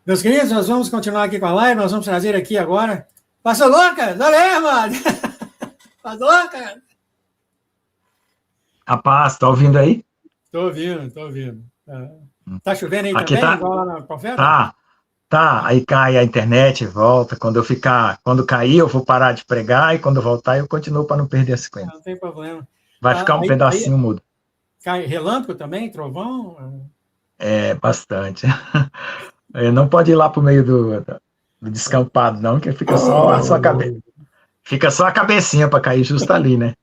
Meus queridos, nós vamos continuar aqui com a live, nós vamos trazer aqui agora. Pastor Lucas, olha aí, mano. Pastor Lucas. Rapaz, tá ouvindo aí? Estou ouvindo. Tá chovendo aí Aqui também, tá, igual lá na Profeta? tá. Aí cai a internet, volta. Quando cair, eu vou parar de pregar e quando voltar eu continuo para não perder a sequência. Não tem problema. Vai ficar um pedacinho mudo. Cai relâmpago também, trovão? É, bastante. Não pode ir lá pro meio do descampado, não, que fica só a sua cabeça. Fica só a cabecinha para cair justo ali, né?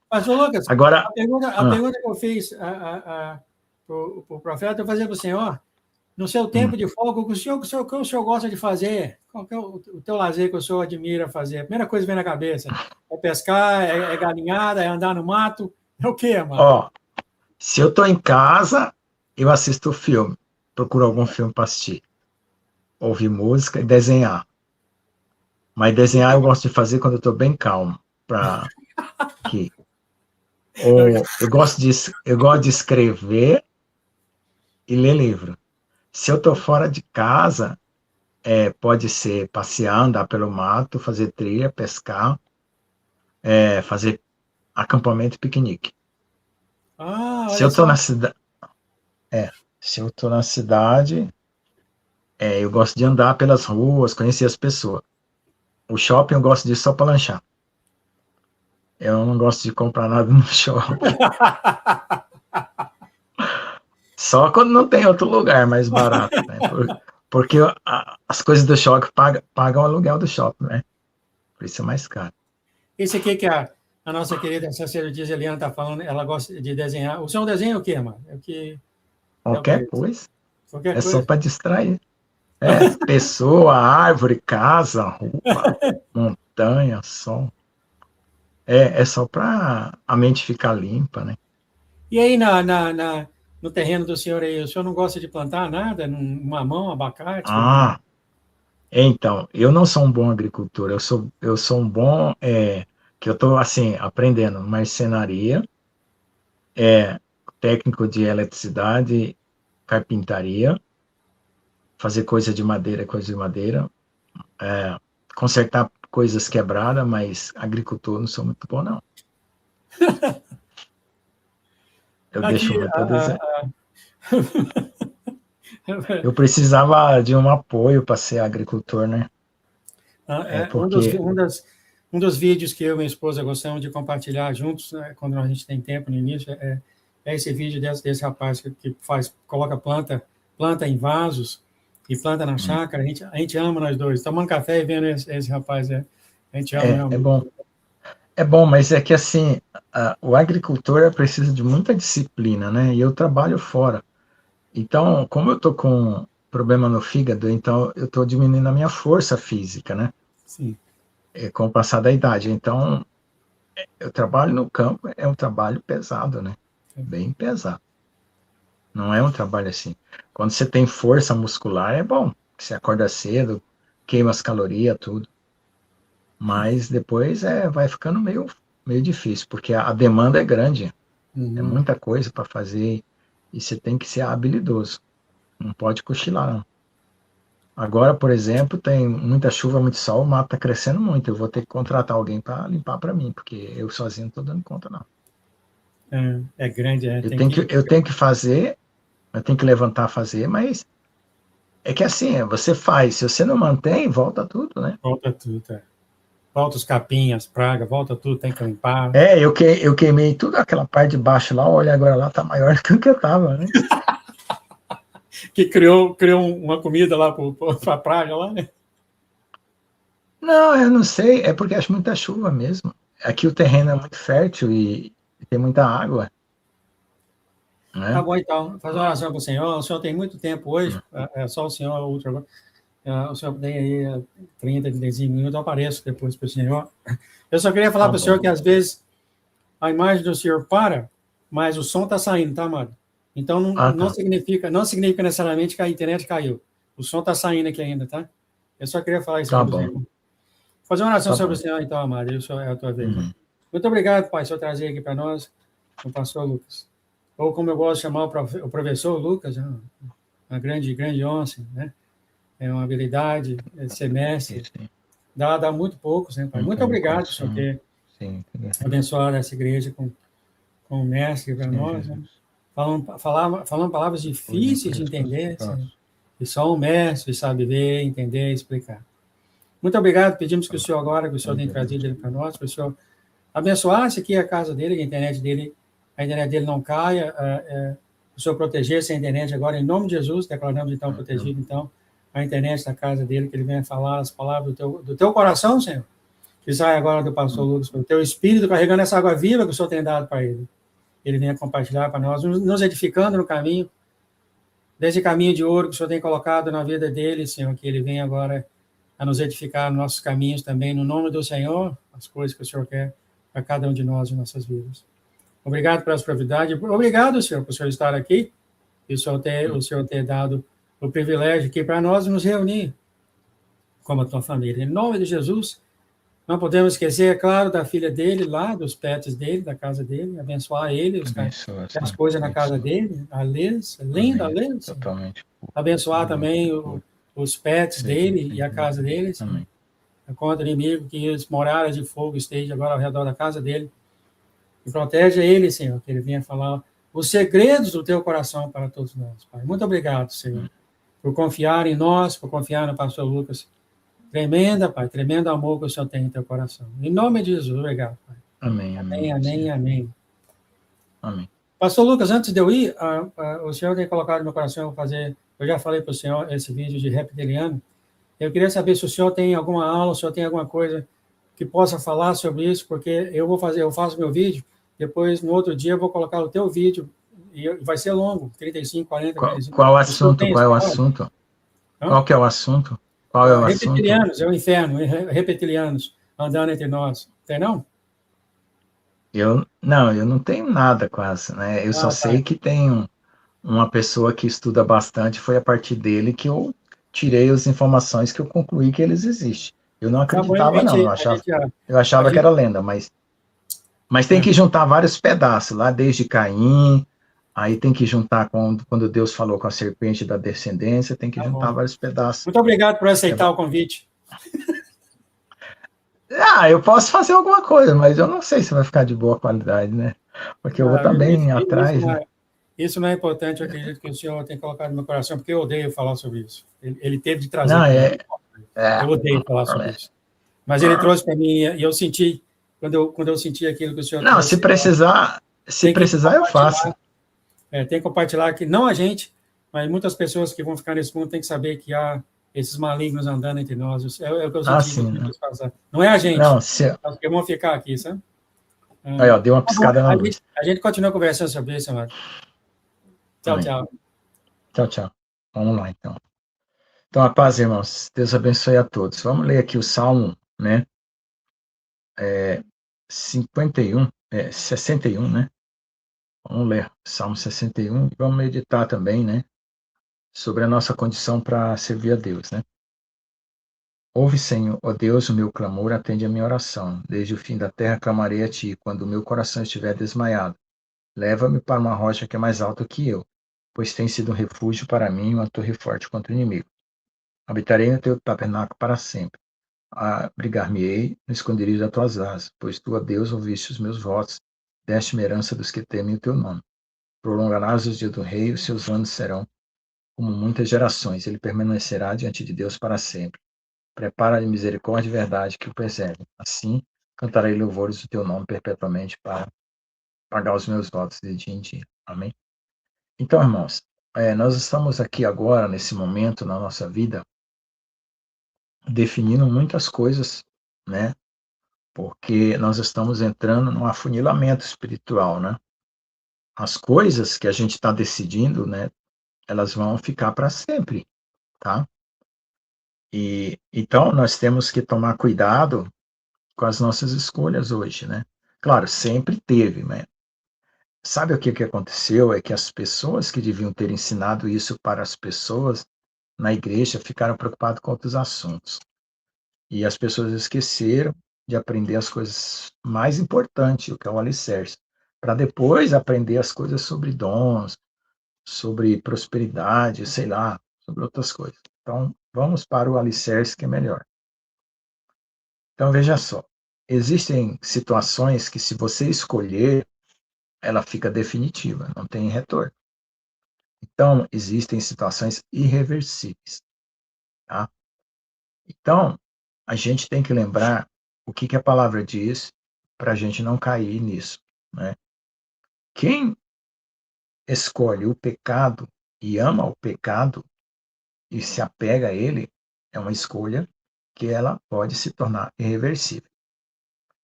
Pastor Lucas, Agora, a pergunta que eu fiz para o profeta, eu fazia para o senhor, no seu tempo de folga, o que o senhor gosta de fazer? Qual que é o teu lazer que o senhor admira fazer? A primeira coisa que vem na cabeça, é pescar, é galinhada, é andar no mato, é o quê, mano? ó, se eu tô em casa, eu assisto filme, procuro algum filme para assistir, ouvir música e desenhar. Mas desenhar eu gosto de fazer quando eu estou bem calmo, para que ou eu gosto de escrever e ler livro. Se eu estou fora de casa, pode ser passear, andar pelo mato, fazer trilha, pescar, fazer acampamento e piquenique. Se eu Olha estou só. se eu estou na cidade, eu gosto de andar pelas ruas, conhecer as pessoas. O shopping eu gosto de ir só para lanchar. Eu não gosto de comprar nada no shopping. Só quando não tem outro lugar mais barato, né? Porque as coisas do shopping pagam o aluguel do shopping, né? Por isso é mais caro. Esse aqui que a nossa querida sacerdotisa Eliana está falando, ela gosta de desenhar. O senhor desenha o quê, mano? Qualquer coisa. Qualquer É só coisa. para distrair. Pessoa, árvore, casa, roupa, montanha, sol. É só para a mente ficar limpa, né? E aí, no terreno do senhor aí, o senhor não gosta de plantar nada? Mamão, abacate? Então, eu não sou um bom agricultor, eu sou um bom, que eu estou, assim, aprendendo marcenaria, técnico de eletricidade, carpintaria, fazer coisa de madeira, consertar coisas quebradas, mas agricultor não sou muito bom, não. Eu Aqui, deixo muito a desejar. Eu precisava de um apoio para ser agricultor, né? Porque um dos vídeos que eu e minha esposa gostamos de compartilhar juntos, né, quando a gente tem tempo no início, é esse vídeo desse rapaz que coloca planta em vasos e planta na chácara. A gente ama nós dois, tomando café e vendo esse rapaz, a gente ama realmente. bom. É bom, mas é que assim, o agricultor precisa de muita disciplina, né? E eu trabalho fora. Então, como eu tô com problema no fígado, então eu tô diminuindo a minha força física, né? Sim. Com o passar da idade. Então, eu trabalho no campo, é um trabalho pesado, né? Bem pesado. Não é um trabalho assim. Quando você tem força muscular, é bom. Você acorda cedo, queima as calorias, tudo. Mas depois vai ficando meio difícil, porque a demanda é grande. É muita coisa para fazer e você tem que ser habilidoso. Não pode cochilar, não. Agora, por exemplo, tem muita chuva, muito sol, o mato está crescendo muito. Eu vou ter que contratar alguém para limpar para mim, porque eu sozinho não estou dando conta, não. É grande, Eu tenho que fazer, eu tenho que levantar, fazer, mas é que assim, você faz, se você não mantém, volta tudo, né? Volta tudo, Volta os capim, as pragas, volta tudo, tem que limpar. Eu queimei toda aquela parte de baixo lá, olha, agora lá tá maior do que o que eu tava, né? Que criou uma comida lá para a praga lá, né? Não, eu não sei, é porque acho muita chuva mesmo. Aqui o terreno é muito fértil e tem muita água. Né? Tá bom, então. Fazer uma oração para o senhor. O senhor tem muito tempo hoje, é só o senhor, o senhor tem aí 30, 35 minutos, eu apareço depois para o senhor. Eu só queria falar para o senhor que, às vezes, a imagem do senhor para, mas o som está saindo, tá, mano? Então, não significa necessariamente que a internet caiu. O som está saindo aqui ainda, tá? Eu só queria falar isso para o senhor. Fazer uma oração sobre o senhor, então, amado. Isso é a tua vez. Muito obrigado, pai, por trazer aqui para nós o pastor Lucas. Ou como eu gosto de chamar o professor Lucas, uma grande, grande honra, né? É uma habilidade, ser mestre, dada a muito poucos, né, Pai? Muito obrigado por Senhor ter abençoado essa igreja com o mestre para nós, né? Falando palavras difíceis de entender, Senhor, e só um mestre sabe ver, entender e explicar. Muito obrigado, pedimos que o Senhor agora, que o Senhor tem trazido ele para nós, que o Senhor abençoasse aqui a casa dele, que a internet dele não caia, o Senhor protegesse a internet agora, em nome de Jesus, declaramos então protegido, então, a internet da casa dele, que ele venha falar as palavras do teu coração, Senhor, que sai agora do pastor Lucas, pelo teu espírito, carregando essa água viva que o Senhor tem dado para ele. Ele venha compartilhar para nós, nos edificando no caminho, desse caminho de ouro que o Senhor tem colocado na vida dele, Senhor, que ele venha agora a nos edificar nos nossos caminhos também, no nome do Senhor, as coisas que o Senhor quer para cada um de nós em nossas vidas. Obrigado pelas providades, obrigado, Senhor, por o Senhor estar aqui, e o Senhor ter dado o privilégio aqui para nós nos reunir como a tua família. Em nome de Jesus, não podemos esquecer, é claro, da filha dele lá, dos pets dele, da casa dele, abençoar ele, as coisas na casa dele, a Liz, linda Liz. Totalmente. Abençoar também os pets dele e a casa dele. Amém. Contra o inimigo, que as muralhas de fogo estejam agora ao redor da casa dele. E protege ele, Senhor, que ele venha falar os segredos do teu coração para todos nós, Pai. Muito obrigado, Senhor, por confiar em nós, por confiar no pastor Lucas. Tremenda, Pai, tremendo amor que o Senhor tem em teu coração. Em nome de Jesus, obrigado, Pai. Amém, amém. Amém, amém. Amém. Pastor Lucas, antes de eu ir, o Senhor tem colocado no meu coração fazer, eu já falei para o Senhor esse vídeo de reptiliano. Eu queria saber se o Senhor tem alguma aula, se o Senhor tem alguma coisa que possa falar sobre isso, porque eu faço meu vídeo, depois, no outro dia, eu vou colocar o teu vídeo, e vai ser longo, 35, 40, 45. Qual assunto? Qual é o assunto? Qual que é o assunto? Qual é o assunto? Reptilianos, é o inferno, reptilianos, andando entre nós. Tem não? Eu não tenho nada quase, né? Eu só sei que tem uma pessoa que estuda bastante, foi a partir dele que eu tirei as informações que eu concluí que eles existem. Eu não acreditava, não. Eu achava que era lenda, mas tem que juntar vários pedaços, lá desde Caim, aí tem que juntar quando Deus falou com a serpente da descendência, tem que juntar vários pedaços. Muito obrigado por aceitar o convite. Eu posso fazer alguma coisa, mas eu não sei se vai ficar de boa qualidade, né? Porque eu vou estar bem atrás, né? Isso não é importante, eu acredito que o Senhor tem colocado no meu coração, porque eu odeio falar sobre isso. Ele teve de trazer. Eu odeio falar sobre isso. Mas ele trouxe para mim, e eu senti, quando eu senti aquilo que o Senhor trouxe. Não, se precisar eu faço. Tem que compartilhar que não a gente, mas muitas pessoas que vão ficar nesse mundo têm que saber que há esses malignos andando entre nós. É o que eu senti. Sim, né? Não é a gente. Não, porque vão ficar aqui, sabe? Aí, ó, deu uma piscada na luz. A gente continua conversando sobre isso, Amado. Tchau, tchau. Tchau, tchau. Vamos lá, então. Então, a paz, irmãos. Deus abençoe a todos. Vamos ler aqui o Salmo, né? 61, né? Vamos ler Salmo 61 e vamos meditar também, né? Sobre a nossa condição para servir a Deus, né? Ouve, Senhor, ó Deus, o meu clamor, atende a minha oração. Desde o fim da terra clamarei a Ti, quando o meu coração estiver desmaiado. Leva-me para uma rocha que é mais alta que eu, pois tem sido um refúgio para mim, uma torre forte contra o inimigo. Habitarei no Teu tabernáculo para sempre. Abrigar-me-ei no esconderijo das Tuas asas, pois Tu, ó Deus, ouviste os meus votos, deste-me herança dos que temem o Teu nome. Prolongarás os dias do rei, os seus anos serão como muitas gerações. Ele permanecerá diante de Deus para sempre. Prepara-lhe misericórdia e verdade que o preserve. Assim, cantarei louvores do Teu nome perpetuamente para pagar os meus votos de dia em dia. Amém? Então, irmãos, nós estamos aqui agora, nesse momento na nossa vida, definindo muitas coisas, né? Porque nós estamos entrando num afunilamento espiritual, né? As coisas que a gente está decidindo, né? Elas vão ficar para sempre, tá? E então nós temos que tomar cuidado com as nossas escolhas hoje, né? Claro, sempre teve, né? Sabe o que aconteceu? É que as pessoas que deviam ter ensinado isso para as pessoas na igreja ficaram preocupadas com outros assuntos. E as pessoas esqueceram de aprender as coisas mais importantes, o que é o alicerce, para depois aprender as coisas sobre dons, sobre prosperidade, sei lá, sobre outras coisas. Então, vamos para o alicerce que é melhor. Então, veja só, existem situações que, se você escolher, ela fica definitiva, não tem retorno. Então, existem situações irreversíveis, tá? Então, a gente tem que lembrar o que a palavra diz para a gente não cair nisso, né? Quem escolhe o pecado e ama o pecado e se apega a ele, é uma escolha que ela pode se tornar irreversível.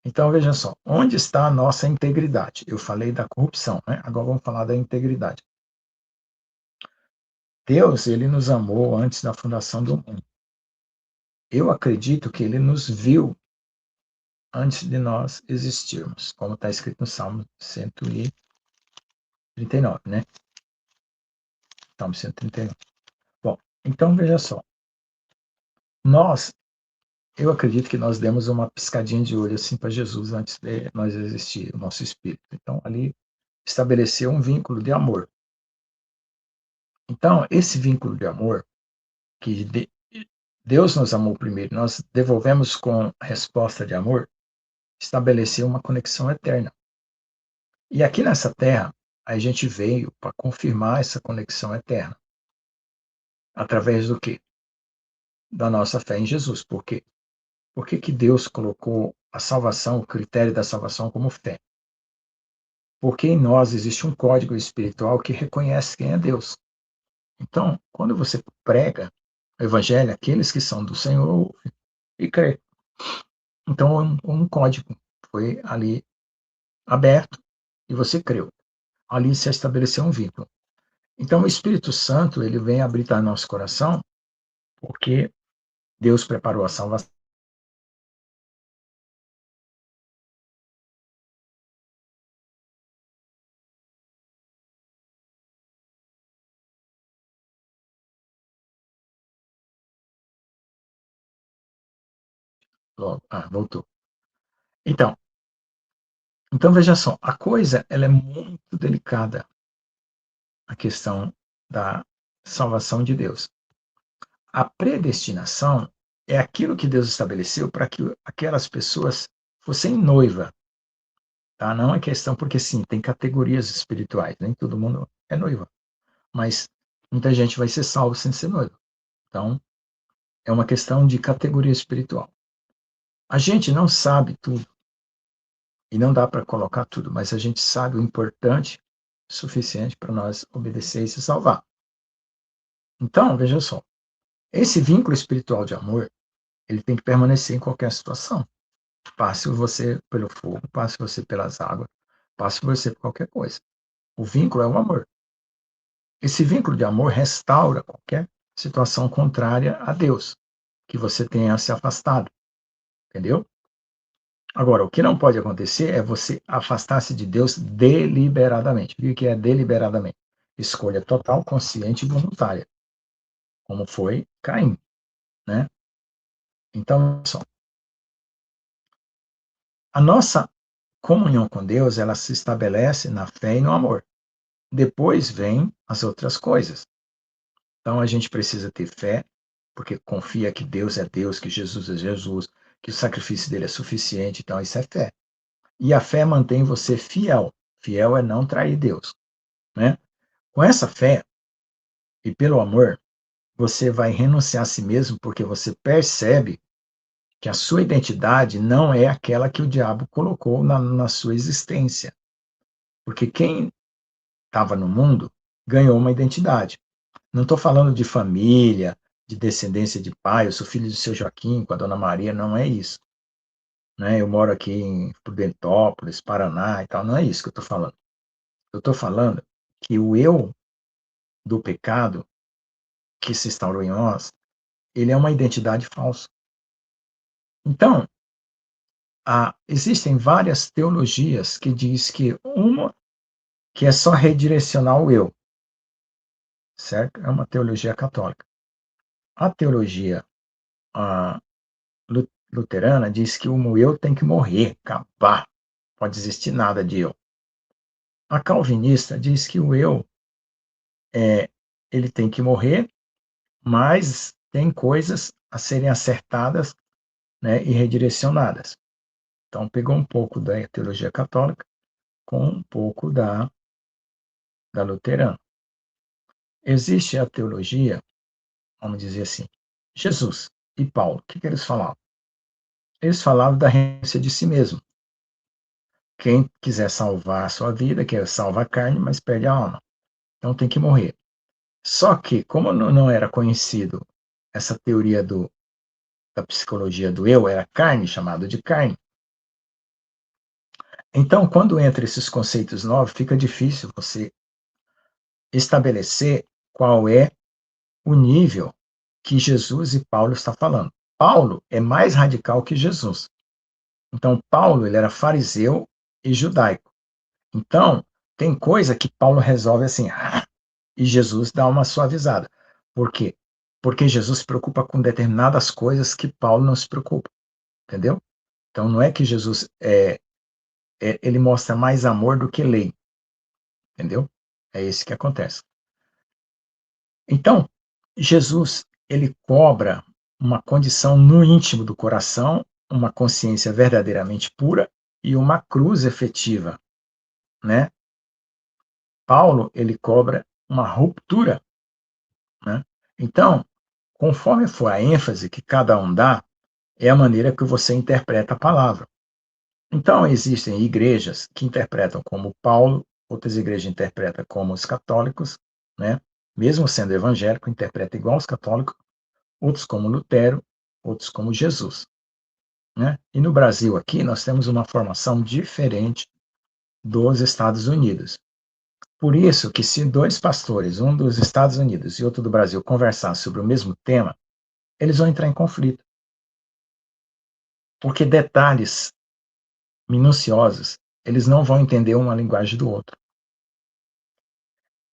Então, veja só, onde está a nossa integridade? Eu falei da corrupção, né? Agora vamos falar da integridade. Deus, ele nos amou antes da fundação do mundo. Eu acredito que ele nos viu antes de nós existirmos, como está escrito no Salmo 139, né? Salmo 139. Bom, então veja só. Eu acredito que nós demos uma piscadinha de olho assim para Jesus antes de nós existir, o nosso espírito. Então, ali estabeleceu um vínculo de amor. Então, esse vínculo de amor, que Deus nos amou primeiro, nós devolvemos com resposta de amor, estabeleceu uma conexão eterna. E aqui nessa terra, a gente veio para confirmar essa conexão eterna. Através do quê? Da nossa fé em Jesus. Por quê? Por que Deus colocou a salvação, o critério da salvação como fé? Porque em nós existe um código espiritual que reconhece quem é Deus. Então, quando você prega o evangelho, aqueles que são do Senhor ouvem e crê. Então, um código foi ali aberto e você creu. Ali se estabeleceu um vínculo. Então, o Espírito Santo, ele vem habitar nosso coração porque Deus preparou a salvação. Voltou. Então, veja só, a coisa ela é muito delicada, a questão da salvação de Deus. A predestinação é aquilo que Deus estabeleceu para que aquelas pessoas fossem noiva. Tá? Não é questão, porque sim, tem categorias espirituais, nem todo mundo é noiva. Mas muita gente vai ser salvo sem ser noiva. Então, é uma questão de categoria espiritual. A gente não sabe tudo, e não dá para colocar tudo, mas a gente sabe o importante o suficiente para nós obedecer e se salvar. Então, veja só, esse vínculo espiritual de amor, ele tem que permanecer em qualquer situação. Passe você pelo fogo, passe você pelas águas, passe você por qualquer coisa. O vínculo é o amor. Esse vínculo de amor restaura qualquer situação contrária a Deus, que você tenha se afastado. Entendeu? Agora, o que não pode acontecer é você afastar-se de Deus deliberadamente. O que é deliberadamente? Escolha total, consciente e voluntária, como foi Caim, né? Então, só, a nossa comunhão com Deus, ela se estabelece na fé e no amor. Depois vem as outras coisas. Então, a gente precisa ter fé, porque confia que Deus é Deus, que Jesus é Jesus, que o sacrifício dele é suficiente. Então, isso é fé. E a fé mantém você fiel. Fiel é não trair Deus, né? Com essa fé e pelo amor, você vai renunciar a si mesmo, porque você percebe que a sua identidade não é aquela que o diabo colocou na sua existência. Porque quem estava no mundo ganhou uma identidade. Não estou falando de família, de descendência de pai, eu sou filho do seu Joaquim com a dona Maria, não é isso. Né? Eu moro aqui em Prudentópolis, Paraná e tal, não é isso que eu estou falando. Eu estou falando que o eu do pecado que se instaurou em nós, ele é uma identidade falsa. Então, existem várias teologias que diz que uma que é só redirecionar o eu, certo? É uma teologia católica. A teologia a, luterana diz que o eu tem que morrer, acabar, pode existir nada de eu. A calvinista diz que o eu ele tem que morrer, mas tem coisas a serem acertadas, né, e redirecionadas. Então, pegou um pouco da teologia católica com um pouco da luterana. Existe a teologia, vamos dizer assim, Jesus e Paulo, o que eles falavam? Eles falavam da renúncia de si mesmo. Quem quiser salvar a sua vida, quer salvar a carne, mas perde a alma. Então tem que morrer. Só que, como não era conhecido essa teoria da psicologia do eu, era carne, chamado de carne. Então, quando entra esses conceitos novos, fica difícil você estabelecer qual é o nível que Jesus e Paulo estão falando. Paulo é mais radical que Jesus. Então, Paulo ele era fariseu e judaico. Então, tem coisa que Paulo resolve assim, e Jesus dá uma suavizada. Por quê? Porque Jesus se preocupa com determinadas coisas que Paulo não se preocupa, entendeu? Então, não é que Jesus ele mostra mais amor do que lei, entendeu? É isso que acontece. Então, Jesus, ele cobra uma condição no íntimo do coração, uma consciência verdadeiramente pura e uma cruz efetiva, né? Paulo, ele cobra uma ruptura, né? Então, conforme for a ênfase que cada um dá, é a maneira que você interpreta a palavra. Então, existem igrejas que interpretam como Paulo, outras igrejas interpretam como os católicos, né? Mesmo sendo evangélico, interpreta igual os católicos, outros como Lutero, outros como Jesus, né? E no Brasil aqui nós temos uma formação diferente dos Estados Unidos. Por isso que se dois pastores, um dos Estados Unidos e outro do Brasil, conversar sobre o mesmo tema, eles vão entrar em conflito. Porque detalhes minuciosos, eles não vão entender uma linguagem do outro.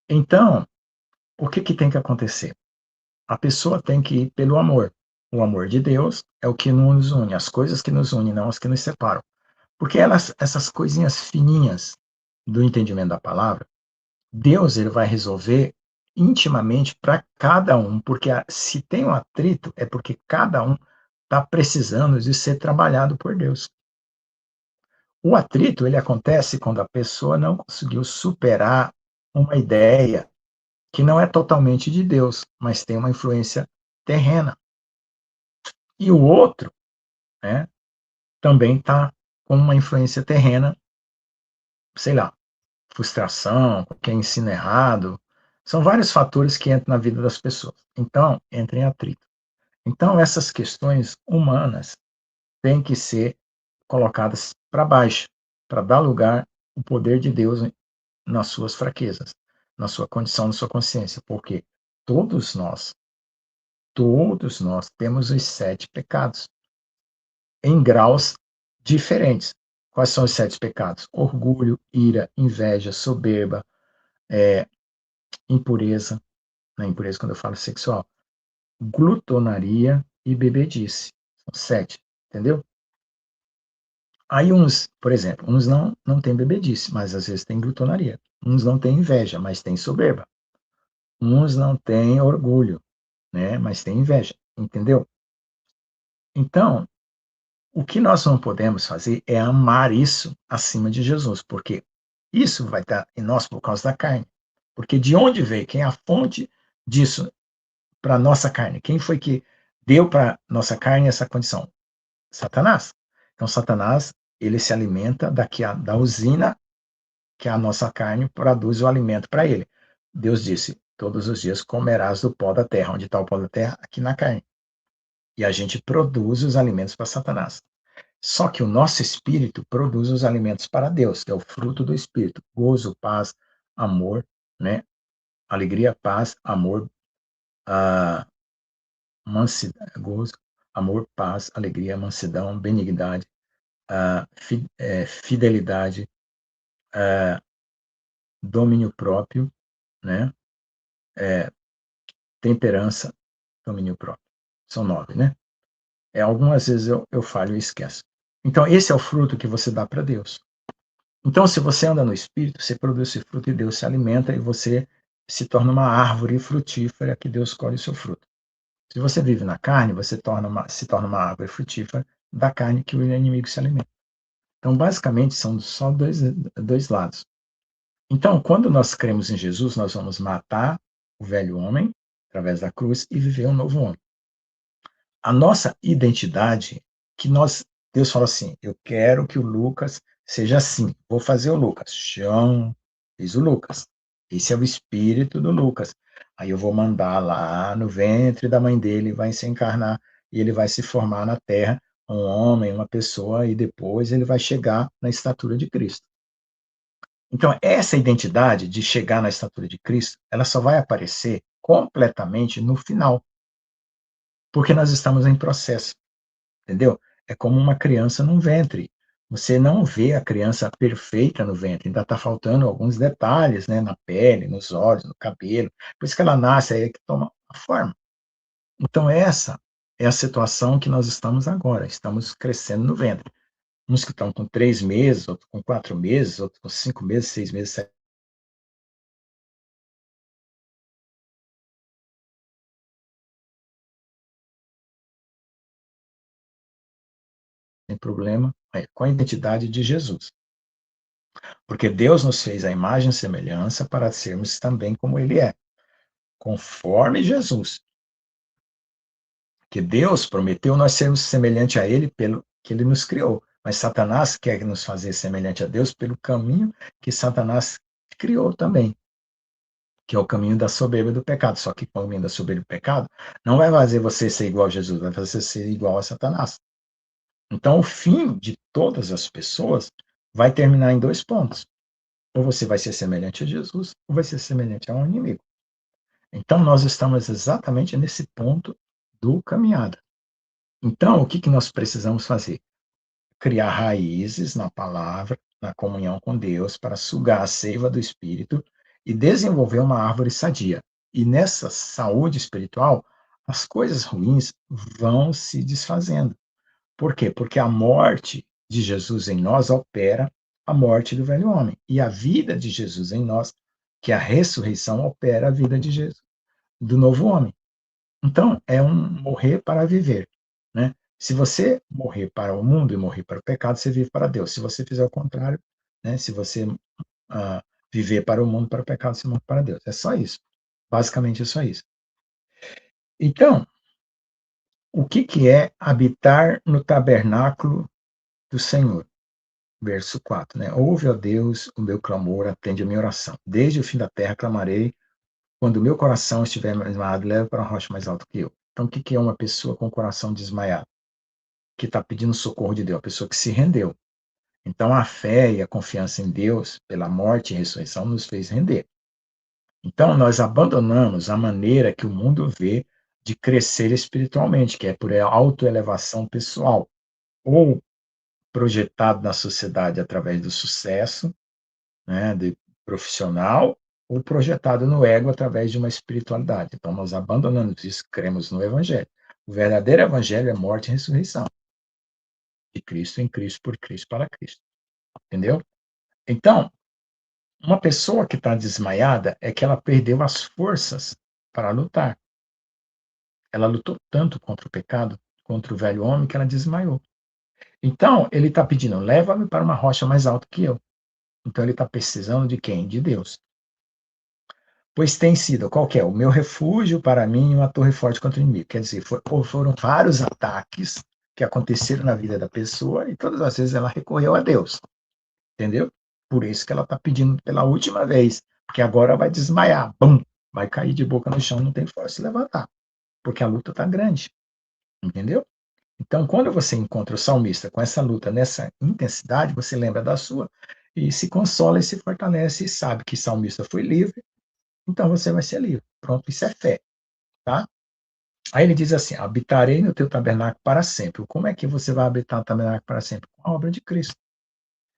Então, o que tem que acontecer? A pessoa tem que ir pelo amor. O amor de Deus é o que nos une, as coisas que nos unem, não as que nos separam. Porque essas coisinhas fininhas do entendimento da palavra, Deus ele vai resolver intimamente para cada um, porque se tem um atrito, é porque cada um está precisando de ser trabalhado por Deus. O atrito ele acontece quando a pessoa não conseguiu superar uma ideia que não é totalmente de Deus, mas tem uma influência terrena. E o outro, né, também está com uma influência terrena, sei lá, frustração, quem ensina errado. São vários fatores que entram na vida das pessoas. Então, entra em atrito. Então, essas questões humanas têm que ser colocadas para baixo, para dar lugar ao poder de Deus nas suas fraquezas, na sua condição, na sua consciência, porque todos nós temos os 7 pecados, em graus diferentes. Quais são os 7 pecados? Orgulho, ira, inveja, soberba, impureza, na impureza quando eu falo sexual, glutonaria e bebedice. São 7, entendeu? Aí uns, por exemplo, uns não têm bebedice, mas às vezes tem glutonaria. Uns não têm inveja, mas tem soberba. Uns não têm orgulho, né, mas tem inveja, entendeu? Então, o que nós não podemos fazer é amar isso acima de Jesus, porque isso vai estar em nós por causa da carne. Porque de onde veio? Quem é a fonte disso para a nossa carne? Quem foi que deu para nossa carne essa condição? Satanás. Então, Satanás, ele se alimenta da usina que a nossa carne produz o alimento para ele. Deus disse, todos os dias comerás do pó da terra. Onde está o pó da terra? Aqui na carne. E a gente produz os alimentos para Satanás. Só que o nosso espírito produz os alimentos para Deus, que é o fruto do espírito: gozo, paz, amor, né? Alegria, paz, amor, mansidão, gozo, amor, paz, alegria, mansidão, benignidade, fidelidade, domínio próprio, né? Temperança, domínio próprio. São 9, né? Algumas vezes eu falho e esqueço. Então, esse é o fruto que você dá para Deus. Então, se você anda no Espírito, você produz esse fruto e Deus se alimenta e você se torna uma árvore frutífera que Deus colhe o seu fruto. Se você vive na carne, você se torna uma árvore frutífera da carne que o inimigo se alimenta. Então, basicamente, são só dois lados. Então, quando nós cremos em Jesus, nós vamos matar o velho homem através da cruz e viver um novo homem. A nossa identidade, Deus fala assim, eu quero que o Lucas seja assim, vou fazer o Lucas. Chão, fiz o Lucas. Esse é o espírito do Lucas. Aí eu vou mandar lá no ventre da mãe dele, vai se encarnar e ele vai se formar na terra, um homem, uma pessoa, e depois ele vai chegar na estatura de Cristo. Então, essa identidade de chegar na estatura de Cristo, ela só vai aparecer completamente no final, porque nós estamos em processo, entendeu? É como uma criança num ventre. Você não vê a criança perfeita no ventre, ainda está faltando alguns detalhes, né, na pele, nos olhos, no cabelo. Por isso que ela nasce, aí é que toma a forma. Então, essa é a situação que nós estamos agora, estamos crescendo no ventre. Uns que estão com 3 meses, outros com 4 meses, outros com 5 meses, 6 meses, 7 sem problema, com a identidade de Jesus. Porque Deus nos fez a imagem e semelhança para sermos também como Ele é, conforme Jesus. Que Deus prometeu nós sermos semelhante a Ele pelo que Ele nos criou. Mas Satanás quer nos fazer semelhante a Deus pelo caminho que Satanás criou também, que é o caminho da soberba e do pecado. Só que o caminho da soberba e do pecado não vai fazer você ser igual a Jesus, vai fazer você ser igual a Satanás. Então, o fim de todas as pessoas vai terminar em 2 pontos. Ou você vai ser semelhante a Jesus, ou vai ser semelhante a um inimigo. Então, nós estamos exatamente nesse ponto do caminhada. Então, o que nós precisamos fazer? Criar raízes na palavra, na comunhão com Deus, para sugar a seiva do Espírito e desenvolver uma árvore sadia. E nessa saúde espiritual, as coisas ruins vão se desfazendo. Por quê? Porque a morte de Jesus em nós opera a morte do velho homem. E a vida de Jesus em nós, que é a ressurreição, opera a vida de Jesus, do novo homem. Então, é um morrer para viver, né? Se você morrer para o mundo e morrer para o pecado, você vive para Deus. Se você fizer o contrário, né? Se você viver para o mundo, para o pecado, você morre para Deus. É só isso. Basicamente é só isso. Então, o que é habitar no tabernáculo do Senhor? Verso 4, né? Ouve, ó Deus, o meu clamor, atende a minha oração. Desde o fim da terra clamarei, quando o meu coração estiver desmaiado, leva para uma rocha mais alta que eu. Então, o que é uma pessoa com o coração desmaiado? Que está pedindo socorro de Deus, a pessoa que se rendeu. Então, a fé e a confiança em Deus, pela morte e ressurreição, nos fez render. Então, nós abandonamos a maneira que o mundo vê de crescer espiritualmente, que é por autoelevação pessoal, ou projetado na sociedade através do sucesso, né, de profissional, ou projetado no ego através de uma espiritualidade. Então, nós abandonamos isso, cremos no Evangelho. O verdadeiro Evangelho é morte e ressurreição. De Cristo, em Cristo, por Cristo, para Cristo. Entendeu? Então, uma pessoa que está desmaiada é que ela perdeu as forças para lutar. Ela lutou tanto contra o pecado, contra o velho homem, que ela desmaiou. Então, ele está pedindo, leva-me para uma rocha mais alta que eu. Então, ele está precisando de quem? De Deus. Pois tem sido, qual que é? O meu refúgio para mim, uma torre forte contra o inimigo. Quer dizer, foram vários ataques que aconteceram na vida da pessoa e todas as vezes ela recorreu a Deus. Entendeu? Por isso que ela está pedindo pela última vez, porque agora vai desmaiar, bum, vai cair de boca no chão, não tem força de levantar, porque a luta está grande. Entendeu? Então, quando você encontra o salmista com essa luta, nessa intensidade, você lembra da sua e se consola e se fortalece e sabe que o salmista foi livre, então você vai ser livre. Pronto, isso é fé, tá? Aí ele diz assim: habitarei no teu tabernáculo para sempre. Como é que você vai habitar no tabernáculo para sempre? Com a obra de Cristo.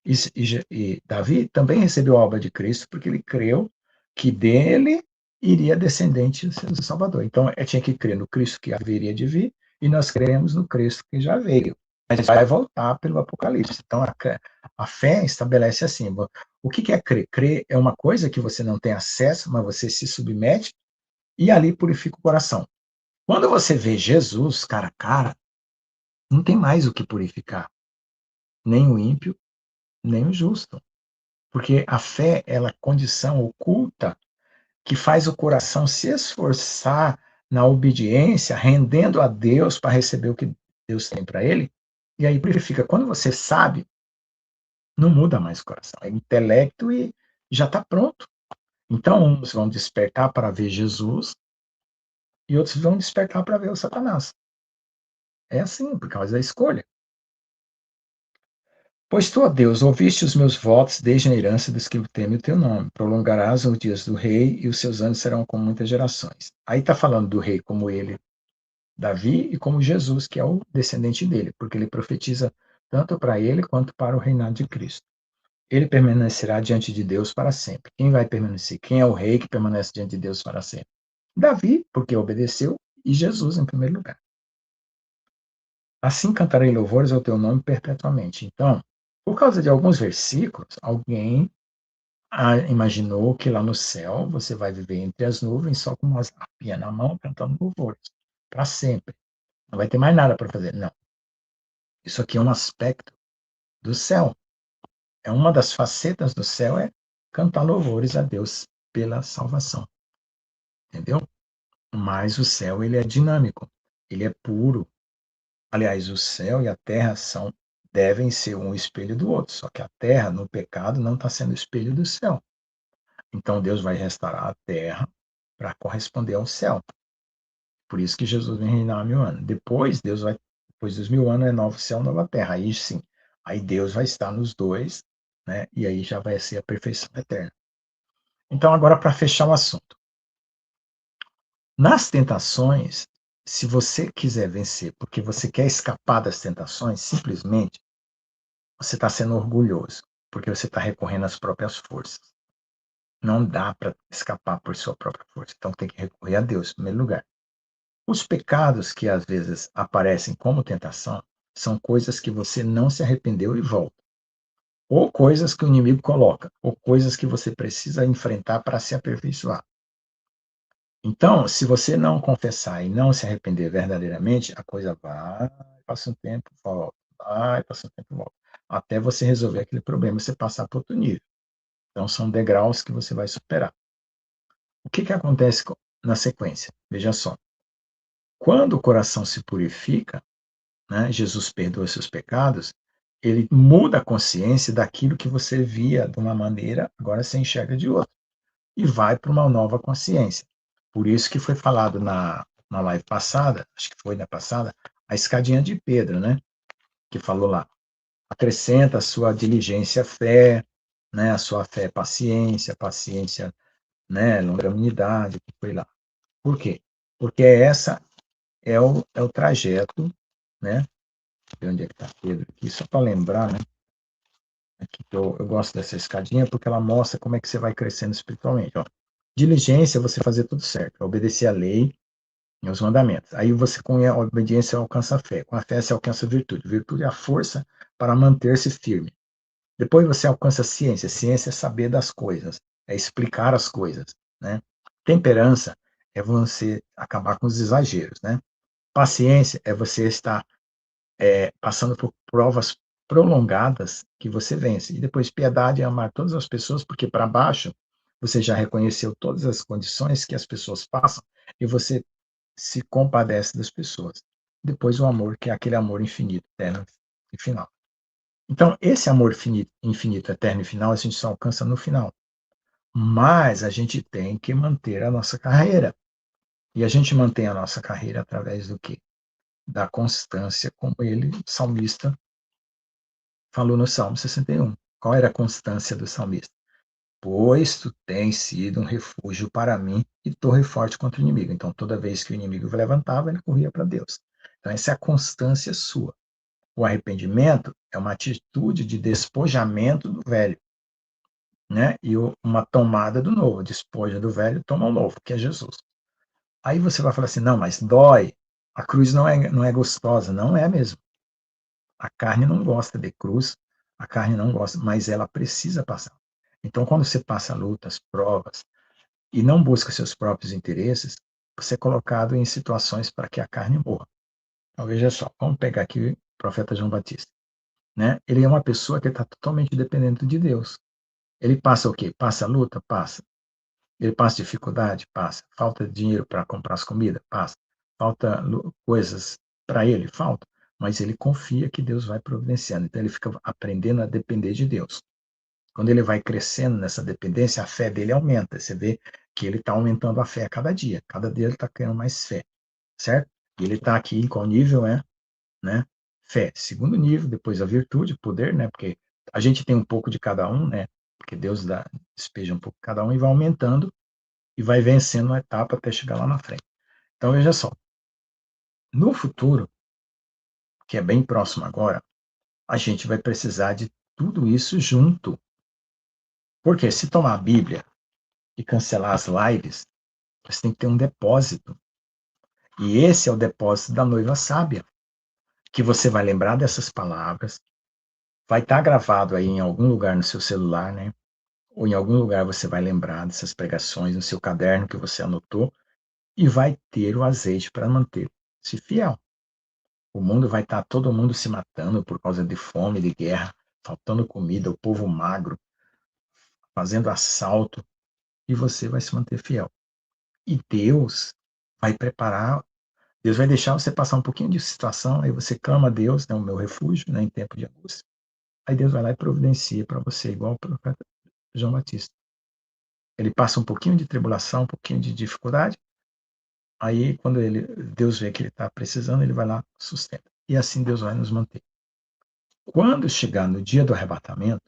E Davi também recebeu a obra de Cristo porque ele creu que dele iria descendente do Salvador. Então, tinha que crer no Cristo que haveria de vir e nós cremos no Cristo que já veio. Mas vai voltar pelo Apocalipse. Então, a fé estabelece assim: O que é crer? Crer é uma coisa que você não tem acesso, mas você se submete e ali purifica o coração. Quando você vê Jesus cara a cara, não tem mais o que purificar. Nem o ímpio, nem o justo. Porque a fé, ela é condição oculta que faz o coração se esforçar na obediência, rendendo a Deus para receber o que Deus tem para ele. E aí purifica. Quando você sabe, não muda mais o coração. É intelecto e já está pronto. Então, uns vão despertar para ver Jesus e outros vão despertar para ver o Satanás. É assim, por causa da escolha. Pois tu, ó Deus, ouviste os meus votos desde a herança dos que temem o teu nome. Prolongarás os dias do rei e os seus anos serão como muitas gerações. Aí está falando do rei como ele, Davi, e como Jesus, que é o descendente dele, porque ele profetiza tanto para ele quanto para o reinado de Cristo. Ele permanecerá diante de Deus para sempre. Quem vai permanecer? Quem é o rei que permanece diante de Deus para sempre? Davi, porque obedeceu, e Jesus em primeiro lugar. Assim cantarei louvores ao teu nome perpetuamente. Então, por causa de alguns versículos, alguém imaginou que lá no céu você vai viver entre as nuvens só com uma harpinha na mão cantando louvores para sempre. Não vai ter mais nada para fazer. Não. Isso aqui é um aspecto do céu. É uma das facetas do céu é cantar louvores a Deus pela salvação. Entendeu? Mas o céu ele é dinâmico, ele é puro. Aliás, o céu e a terra devem ser um espelho do outro, só que a terra, no pecado, não está sendo espelho do céu. Então, Deus vai restaurar a terra para corresponder ao céu. Por isso que Jesus vem reinar há 1000 anos. Depois dos 1000 anos, é novo céu, nova terra. Aí sim, aí Deus vai estar nos dois, né? E aí já vai ser a perfeição eterna. Então, agora, para fechar o assunto. Nas tentações, se você quiser vencer porque você quer escapar das tentações, simplesmente você está sendo orgulhoso, porque você está recorrendo às próprias forças. Não dá para escapar por sua própria força. Então tem que recorrer a Deus, em primeiro lugar. Os pecados que às vezes aparecem como tentação são coisas que você não se arrependeu e volta. Ou coisas que o inimigo coloca, ou coisas que você precisa enfrentar para se aperfeiçoar. Então, se você não confessar e não se arrepender verdadeiramente, a coisa vai, passa um tempo, volta, vai, passa um tempo, volta, até você resolver aquele problema e você passar para outro nível. Então, são degraus que você vai superar. O que acontece na sequência? Veja só. Quando o coração se purifica, né, Jesus perdoa seus pecados, ele muda a consciência daquilo que você via de uma maneira, agora você enxerga de outra. E vai para uma nova consciência. Por isso que foi falado na live passada, acho que foi na passada, a escadinha de Pedro, né? Que falou lá, acrescenta a sua diligência fé, né? A sua fé paciência, né? Longanimidade, que foi lá. Por quê? Porque essa é o trajeto, né? De onde é que está Pedro aqui? Só para lembrar, né? Aqui, eu gosto dessa escadinha porque ela mostra como é que você vai crescendo espiritualmente. Ó. Diligência é você fazer tudo certo, obedecer a lei e os mandamentos. Aí você, com a obediência, alcança a fé. Com a fé, você alcança a virtude. Virtude é a força para manter-se firme. Depois você alcança a ciência. Ciência é saber das coisas, é explicar as coisas. Né? Temperança é você acabar com os exageros. Né? Paciência é você estar passando por provas prolongadas que você vence. E depois, piedade é amar todas as pessoas, porque para baixo você já reconheceu todas as condições que as pessoas passam e você se compadece das pessoas. Depois, o amor, que é aquele amor infinito, eterno e final. Então, esse amor infinito, eterno e final, a gente só alcança no final. Mas a gente tem que manter a nossa carreira. E a gente mantém a nossa carreira através do quê? Da constância, como ele, o salmista, falou no Salmo 61. Qual era a constância do salmista? Pois tu tens sido um refúgio para mim e torre forte contra o inimigo. Então, toda vez que o inimigo levantava, ele corria para Deus. Então, essa é a constância sua. O arrependimento é uma atitude de despojamento do velho, né? E uma tomada do novo. Despoja do velho, toma o novo, que é Jesus. Aí você vai falar assim, não, mas dói. A cruz não é gostosa. Não é mesmo. A carne não gosta de cruz, a carne não gosta, mas ela precisa passar. Então, quando você passa lutas, provas, e não busca seus próprios interesses, você é colocado em situações para que a carne morra. Então, veja só, vamos pegar aqui o profeta João Batista. Né? Ele é uma pessoa que está totalmente dependente de Deus. Ele passa o quê? Passa luta? Passa. Ele passa dificuldade? Passa. Falta de dinheiro para comprar as comidas? Passa. Falta coisas para ele? Falta. Mas ele confia que Deus vai providenciando. Então ele fica aprendendo a depender de Deus. Quando ele vai crescendo nessa dependência, a fé dele aumenta. Você vê que ele está aumentando a fé a cada dia. Cada dia ele está ganhando mais fé. Certo? E ele está aqui em qual nível é? Né? Fé, segundo nível, depois a virtude, poder, né? Porque a gente tem um pouco de cada um, né? Porque Deus despeja um pouco de cada um e vai aumentando e vai vencendo uma etapa até chegar lá na frente. Então, veja só, no futuro, que é bem próximo agora, a gente vai precisar de tudo isso junto. Porque se tomar a Bíblia e cancelar as lives, você tem que ter um depósito. E esse é o depósito da noiva sábia, que você vai lembrar dessas palavras, vai estar gravado aí em algum lugar no seu celular, né? Ou em algum lugar você vai lembrar dessas pregações no seu caderno que você anotou e vai ter o azeite para manter-se fiel. O mundo vai estar todo mundo se matando por causa de fome, de guerra, faltando comida, o povo magro, fazendo assalto, e você vai se manter fiel. E Deus vai preparar, Deus vai deixar você passar um pouquinho de situação, aí você clama a Deus, né, o meu refúgio, né, em tempo de angústia. Aí Deus vai lá e providencia para você, igual o profeta João Batista. Ele passa um pouquinho de tribulação, um pouquinho de dificuldade, aí quando Deus vê que ele está precisando, ele vai lá e sustenta. E assim Deus vai nos manter. Quando chegar no dia do arrebatamento,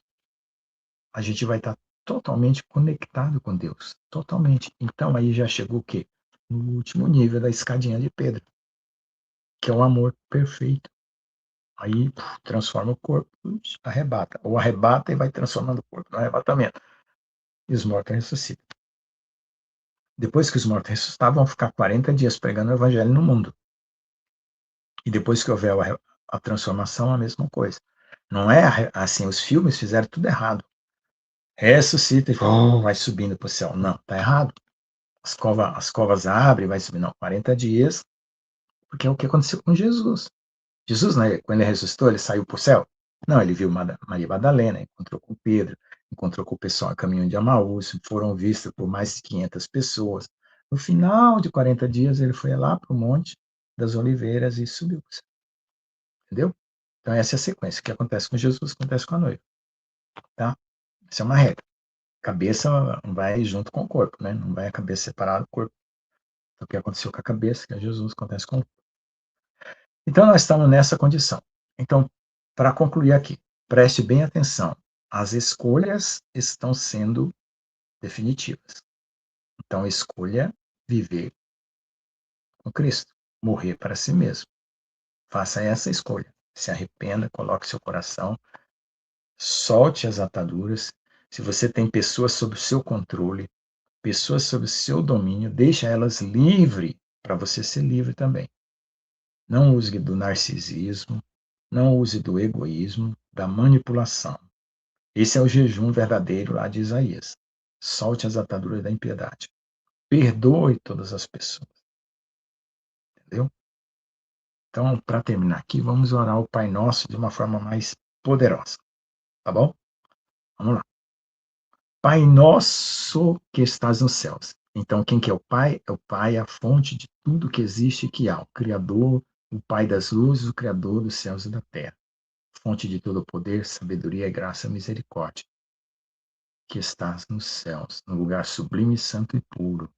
a gente vai estar totalmente conectado com Deus. Totalmente. Então aí já chegou o quê? No último nível da escadinha de Pedro, que é o amor perfeito. Aí transforma o corpo, arrebata. Ou arrebata e vai transformando o corpo no arrebatamento. E os mortos ressuscitam. Depois que os mortos ressuscitam, vão ficar 40 dias pregando o evangelho no mundo. E depois que houver a transformação, a mesma coisa. Não é assim, os filmes fizeram tudo errado. Ressuscita e vai subindo para o céu. Não, está errado. As covas abrem, vai subir. Não, 40 dias, porque é o que aconteceu com Jesus. Jesus, né, quando ele ressuscitou, ele saiu para o céu? Não, ele viu Maria Madalena, encontrou com Pedro, encontrou com o pessoal a caminho de Amaús, foram vistos por mais de 500 pessoas. No final de 40 dias, ele foi lá para o Monte das Oliveiras e subiu para o céu. Entendeu? Então, essa é a sequência. O que acontece com Jesus, acontece com a noiva. Tá? Essa é uma regra. Cabeça vai junto com o corpo, né? Não vai a cabeça separada do corpo. Então, o que aconteceu com a cabeça, que é Jesus, acontece com o corpo. Então, nós estamos nessa condição. Então, para concluir aqui, preste bem atenção. As escolhas estão sendo definitivas. Então, escolha viver com Cristo, morrer para si mesmo. Faça essa escolha. Se arrependa, coloque seu coração, solte as ataduras. Se você tem pessoas sob o seu controle, pessoas sob o seu domínio, deixa elas livres para você ser livre também. Não use do narcisismo, não use do egoísmo, da manipulação. Esse é o jejum verdadeiro lá de Isaías. Solte as ataduras da impiedade. Perdoe todas as pessoas. Entendeu? Então, para terminar aqui, vamos orar o Pai Nosso de uma forma mais poderosa. Tá bom? Vamos lá. Pai nosso que estás nos céus. Então, quem que é o Pai? É o Pai, a fonte de tudo que existe e que há. O Criador, o Pai das luzes, o Criador dos céus e da terra. Fonte de todo poder, sabedoria, graça e misericórdia. Que estás nos céus, no lugar sublime, santo e puro.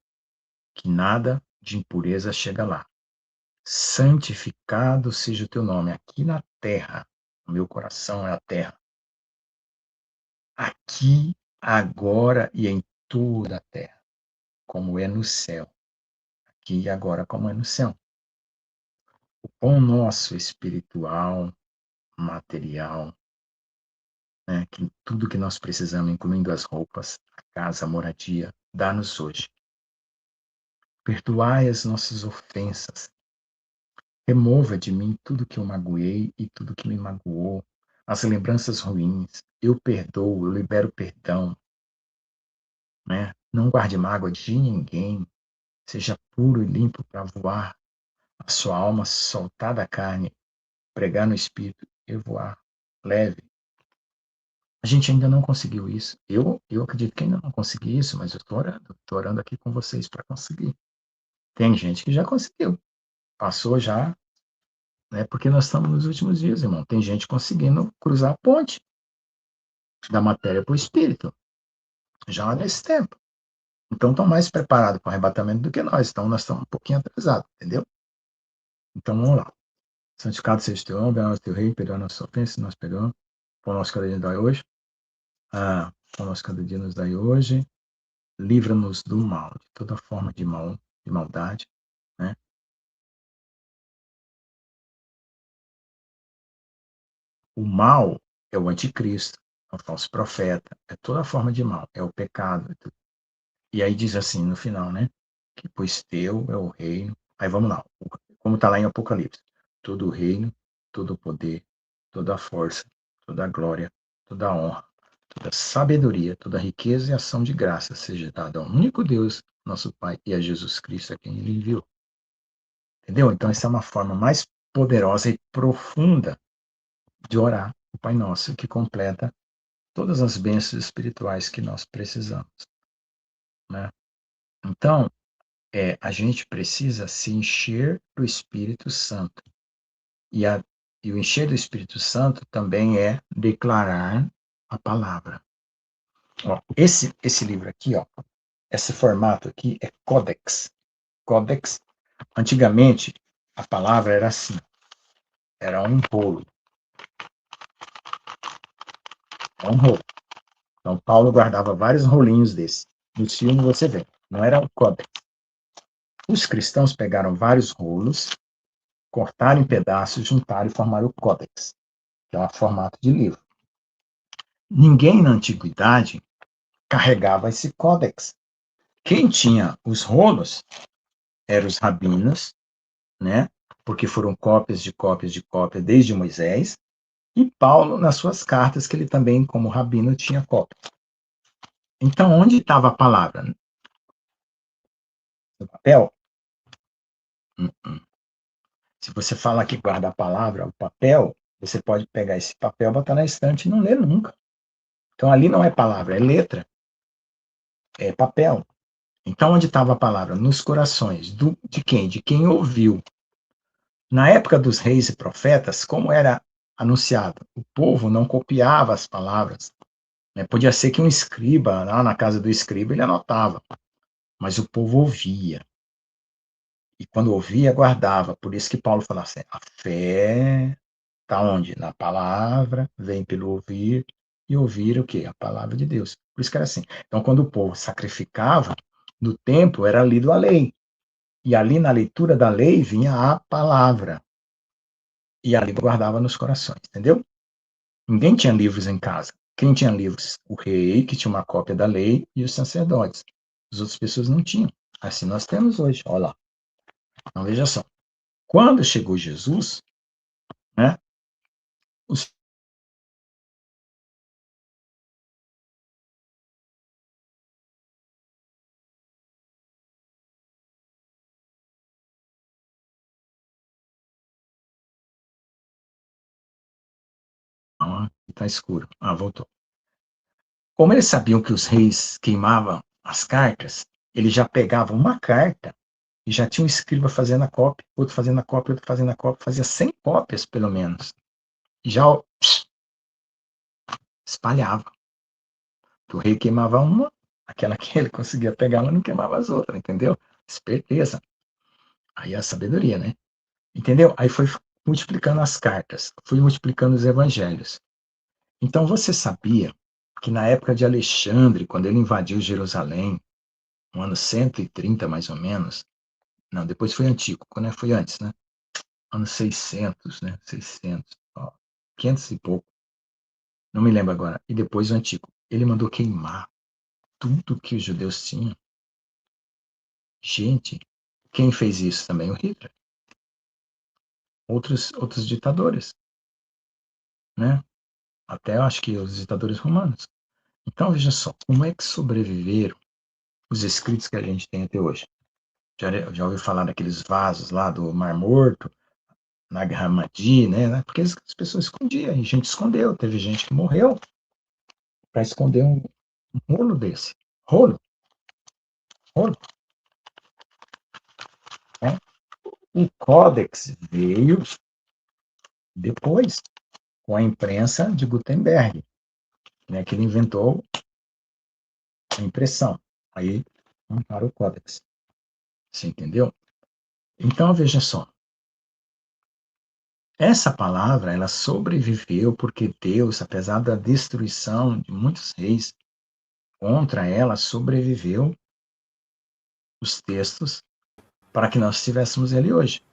Que nada de impureza chega lá. Santificado seja o teu nome aqui na terra. O meu coração é a terra. Aqui, agora e em toda a terra, como é no céu. Aqui e agora, como é no céu. O pão nosso espiritual, material, né, que tudo que nós precisamos, incluindo as roupas, a casa, a moradia, dá-nos hoje. Perdoai as nossas ofensas. Remova de mim tudo que eu magoei e tudo que me magoou, as lembranças ruins. Eu perdoo, eu libero perdão. né? Não guarde mágoa de ninguém. Seja puro e limpo para voar. A sua alma soltar da carne, pregar no espírito e voar leve. A gente ainda não conseguiu isso. Eu acredito que ainda não consegui isso, mas eu estou orando aqui com vocês para conseguir. Tem gente que já conseguiu, passou já, né? Porque nós estamos nos últimos dias, irmão. Tem gente conseguindo cruzar a ponte da matéria para o espírito, já nesse tempo. Então estão mais preparados para o arrebatamento do que nós. Então nós estamos um pouquinho atrasados, entendeu? Então vamos lá. Santificado seja o teu nome, bendito teu rei, perdoa nossas ofensas, nós perdoamos. Pão nosso cada dia nos dai hoje. Pão nosso cada dia nos dai hoje. Livra-nos do mal, de toda forma de mal, de maldade, né? O mal é o anticristo, é o falso profeta, é toda forma de mal, é o pecado. E aí diz assim no final, né? Que pois teu é o reino. Aí vamos lá, como está lá em Apocalipse: todo o reino, todo o poder, toda a força, toda a glória, toda a honra, toda a sabedoria, toda a riqueza e ação de graça seja dada ao único Deus, nosso Pai, e a Jesus Cristo, a quem ele enviou. Entendeu? Então, essa é uma forma mais poderosa e profunda de orar o Pai Nosso, que completa todas as bênçãos espirituais que nós precisamos, né? Então, a gente precisa se encher do Espírito Santo. E o encher do Espírito Santo também é declarar a palavra. Ó, esse livro aqui, ó, esse formato aqui é Codex. Codex, antigamente, a palavra era assim, era um rolo. É um rolo. Então, Paulo guardava vários rolinhos desse. No filme você vê, não era o Codex. Os cristãos pegaram vários rolos, cortaram em pedaços, juntaram e formaram o Codex, que é um formato de livro. Ninguém na antiguidade carregava esse Codex. Quem tinha os rolos eram os rabinos, né? Porque foram cópias de cópias de cópias desde Moisés, e Paulo nas suas cartas, que ele também, como rabino, tinha cópia. Então, onde estava a palavra? No papel? Se você fala que guarda a palavra, o papel, você pode pegar esse papel, botar na estante e não ler nunca. Então, ali não é palavra, é letra, é papel. Então, onde estava a palavra? Nos corações. De quem? De quem ouviu. Na época dos reis e profetas, como era anunciado? O povo não copiava as palavras. Né? Podia ser que um escriba, lá na casa do escriba, ele anotava, mas o povo ouvia. E quando ouvia, guardava. Por isso que Paulo falava assim, a fé está onde? Na palavra, vem pelo ouvir, e ouvir o quê? A palavra de Deus. Por isso que era assim. Então, quando o povo sacrificava, no templo era lido a lei. E ali na leitura da lei vinha a palavra. E ali guardava nos corações, entendeu? Ninguém tinha livros em casa. Quem tinha livros? O rei, que tinha uma cópia da lei, e os sacerdotes. As outras pessoas não tinham. Assim nós temos hoje. Olha lá. Então, veja só. Quando chegou Jesus, né? Os... Está escuro. Voltou. Como eles sabiam que os reis queimavam as cartas, eles já pegavam uma carta e já tinha um escriba fazendo a cópia, outro fazendo a cópia, outro fazendo a cópia, fazia 100 cópias, pelo menos. E já espalhava. O rei queimava uma, aquela que ele conseguia pegar, mas não queimava as outras, entendeu? Esperteza. Aí é a sabedoria, né? Entendeu? Aí foi multiplicando as cartas, fui multiplicando os evangelhos. Então você sabia que na época de Alexandre, quando ele invadiu Jerusalém, no ano 130 mais ou menos, não, depois foi antigo, quando foi antes, né? Ano 600, né? 600, ó, 500 e pouco, não me lembro agora. E depois o antigo. Ele mandou queimar tudo que os judeus tinham. Gente, quem fez isso também? O Hitler. Outros ditadores, né? Até eu acho que os ditadores romanos. Então, veja só, como é que sobreviveram os escritos que a gente tem até hoje. Já ouviu falar daqueles vasos lá do Mar Morto, Nag Hammadi, né? Porque as pessoas escondiam, e a gente escondeu. Teve gente que morreu para esconder um rolo desse. Rolo. Né? O Codex veio depois, com a imprensa de Gutenberg, né, que ele inventou a impressão. Aí, montaram o Codex. Você entendeu? Então, veja só. Essa palavra, ela sobreviveu porque Deus, apesar da destruição de muitos reis, contra ela sobreviveu os textos para que nós tivéssemos ele hoje.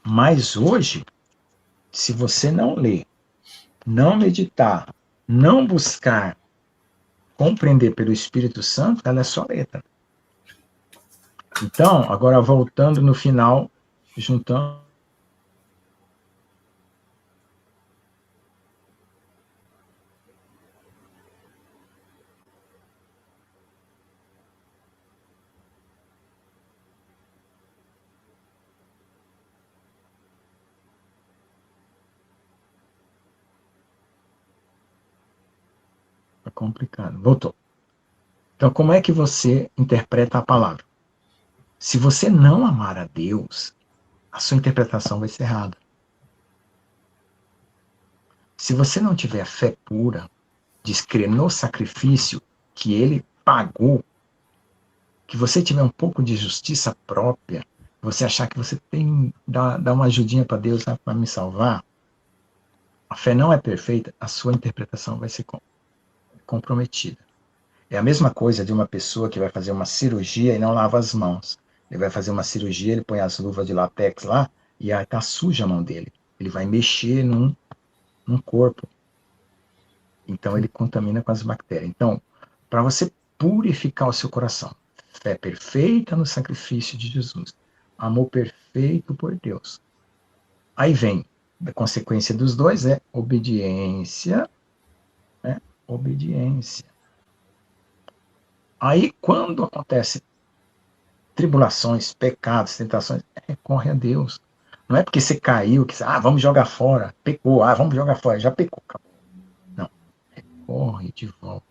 Mas hoje, se você não ler, não meditar, não buscar compreender pelo Espírito Santo, ela é só letra. Então, agora voltando no final, juntando. É complicado. Voltou. Então, como é que você interpreta a palavra? Se você não amar a Deus, a sua interpretação vai ser errada. Se você não tiver fé pura, de crer no sacrifício que ele pagou, que você tiver um pouco de justiça própria, você achar que você tem, dá uma ajudinha para Deus para me salvar, a fé não é perfeita, a sua interpretação vai ser comprometida. É a mesma coisa de uma pessoa que vai fazer uma cirurgia e não lava as mãos. Ele vai fazer uma cirurgia, ele põe as luvas de látex lá e aí tá suja a mão dele. Ele vai mexer num corpo. Então ele contamina com as bactérias. Então, para você purificar o seu coração, fé perfeita no sacrifício de Jesus, amor perfeito por Deus. Aí vem, a consequência dos dois é obediência, né? Obediência. Aí, quando acontece tribulações, pecados, tentações, recorre a Deus. Não é porque você caiu que vamos jogar fora, pecou, vamos jogar fora, já pecou. Não, recorre de volta.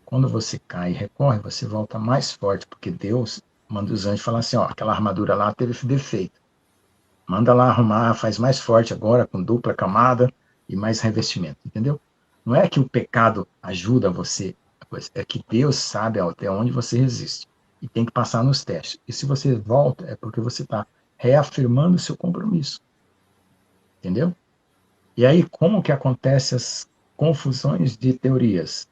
Quando você cai e recorre, você volta mais forte, porque Deus manda os anjos falar assim, aquela armadura lá teve defeito. Manda lá arrumar, faz mais forte agora, com dupla camada e mais revestimento, entendeu? Não é que o pecado ajuda você, é que Deus sabe até onde você resiste. E tem que passar nos testes. E se você volta, é porque você está reafirmando o seu compromisso. Entendeu? E aí, como que acontecem as confusões de teorias?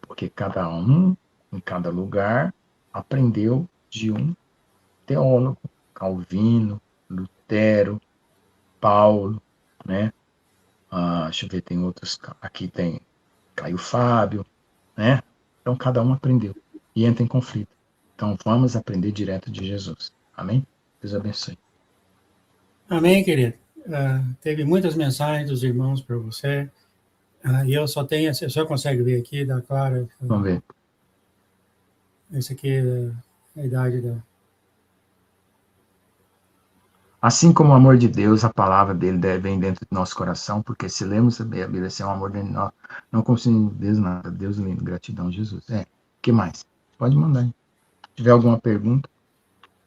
Porque cada um, em cada lugar, aprendeu de um teólogo, Calvino, Lutero, Paulo, né? Deixa eu ver, tem outros, aqui tem Caio Fábio, né? Então, cada um aprendeu e entra em conflito. Então, vamos aprender direto de Jesus. Amém? Deus abençoe. Amém, querido. Teve muitas mensagens dos irmãos para você. E eu só tenho, você só consegue ver aqui, da Clara. Vamos ver. Esse aqui é a idade da. Assim como o amor de Deus, a palavra dele vem dentro do nosso coração, porque se lemos a Bíblia, se é um amor dentro de nós, não conseguimos Deus nada. Deus lindo, gratidão, Jesus. O que mais? Pode mandar. Se tiver alguma pergunta.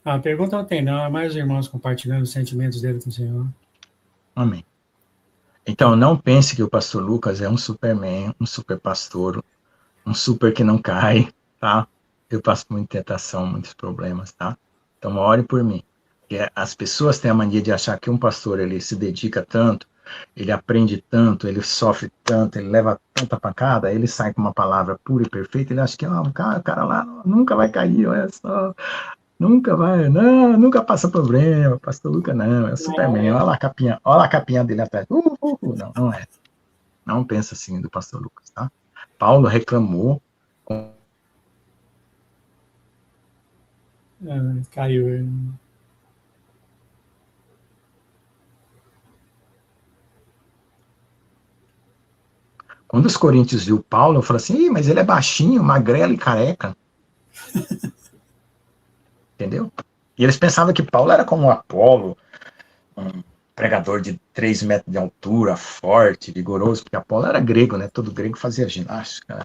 A pergunta não tem, não. É mais os irmãos compartilhando os sentimentos dele com o Senhor. Amém. Então, não pense que o pastor Lucas é um superman, um super pastor, um super que não cai, tá? Eu passo por muita tentação, muitos problemas, tá? Então, ore por mim. Porque as pessoas têm a mania de achar que um pastor, ele se dedica tanto, ele aprende tanto, ele sofre tanto, ele leva tanta pancada, ele sai com uma palavra pura e perfeita, ele acha que o cara lá nunca vai cair, olha só, nunca vai, não, nunca passa problema, pastor Lucas não, é o Superman, olha lá a capinha dele atrás, não, não é. Não pensa assim do pastor Lucas, tá? Paulo reclamou. Caiu. Quando os coríntios viu Paulo, eu falei assim, mas ele é baixinho, magrelo e careca. E eles pensavam que Paulo era como Apolo, um pregador de 3 metros de altura, forte, vigoroso, porque Apolo era grego, né? Todo grego fazia ginástica. Né?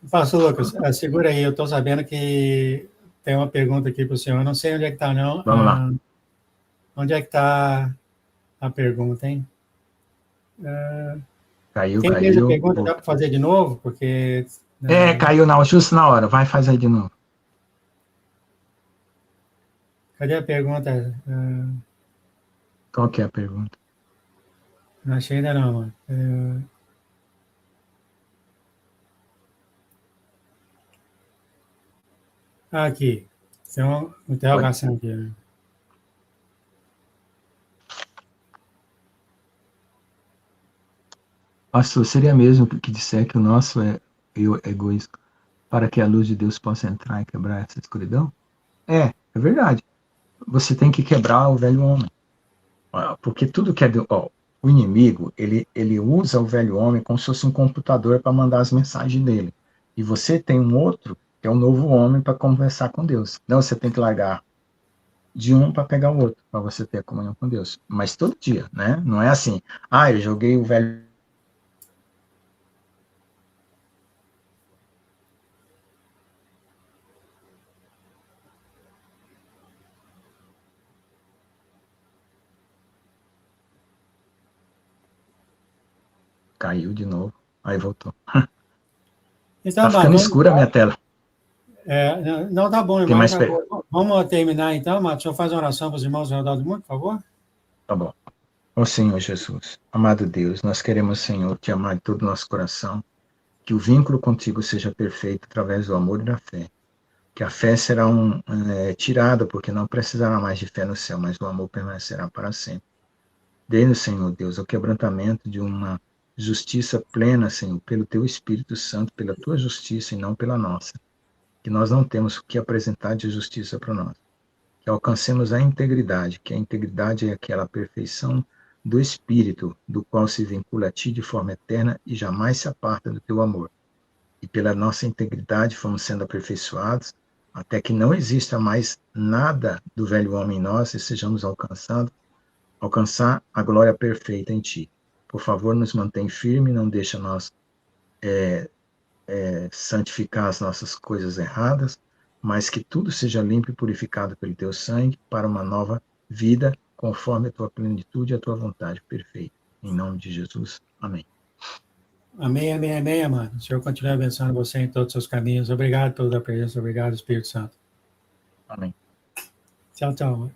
Pastor Lucas, segura aí, eu estou sabendo que tem uma pergunta aqui para o senhor. Eu não sei onde é que está, não. Vamos lá. Onde é que está a pergunta, hein? Caiu. Quem fez a pergunta dá para fazer de novo? Porque. Caiu justo na hora. Vai, faz aí de novo. Cadê a pergunta? Qual que é a pergunta? Não achei ainda não, mano. Aqui. Tem uma interrogação aqui. Né? Pastor, seria mesmo que disser que o nosso eu egoísta para que a luz de Deus possa entrar e quebrar essa escuridão? É verdade. Você tem que quebrar o velho homem. Porque tudo que é o inimigo, ele usa o velho homem como se fosse um computador para mandar as mensagens dele. E você tem um outro, que é o novo homem, para conversar com Deus. Então você tem que largar de um para pegar o outro, para você ter a comunhão com Deus. Mas todo dia, né? Não é assim, eu joguei o velho. Caiu de novo, aí voltou. Então, Tá ficando escura a minha tela. Não, tá bom, Tem irmão. mais Vamos terminar então, Mato. Deixa eu fazer uma oração para os irmãos ao redor do mundo, por favor. Tá bom. Ó Senhor Jesus, amado Deus, nós queremos, Senhor, te amar de todo o nosso coração, que o vínculo contigo seja perfeito através do amor e da fé. Que a fé será tirada, porque não precisará mais de fé no céu, mas o amor permanecerá para sempre. Dê-nos, Senhor Deus, o quebrantamento de uma justiça plena, Senhor, pelo Teu Espírito Santo, pela Tua justiça e não pela nossa. Que nós não temos o que apresentar de justiça para nós. Que alcancemos a integridade, que a integridade é aquela perfeição do Espírito, do qual se vincula a Ti de forma eterna e jamais se aparta do Teu amor. E pela nossa integridade fomos sendo aperfeiçoados, até que não exista mais nada do velho homem em nós e sejamos alcançar a glória perfeita em Ti. Por favor, nos mantém firme, não deixa nós santificar as nossas coisas erradas, mas que tudo seja limpo e purificado pelo Teu sangue para uma nova vida, conforme a Tua plenitude e a Tua vontade perfeita. Em nome de Jesus. Amém. Amém, amém, amém, amado. O Senhor continue abençoando você em todos os seus caminhos. Obrigado pela presença, obrigado, Espírito Santo. Amém. Tchau, tchau.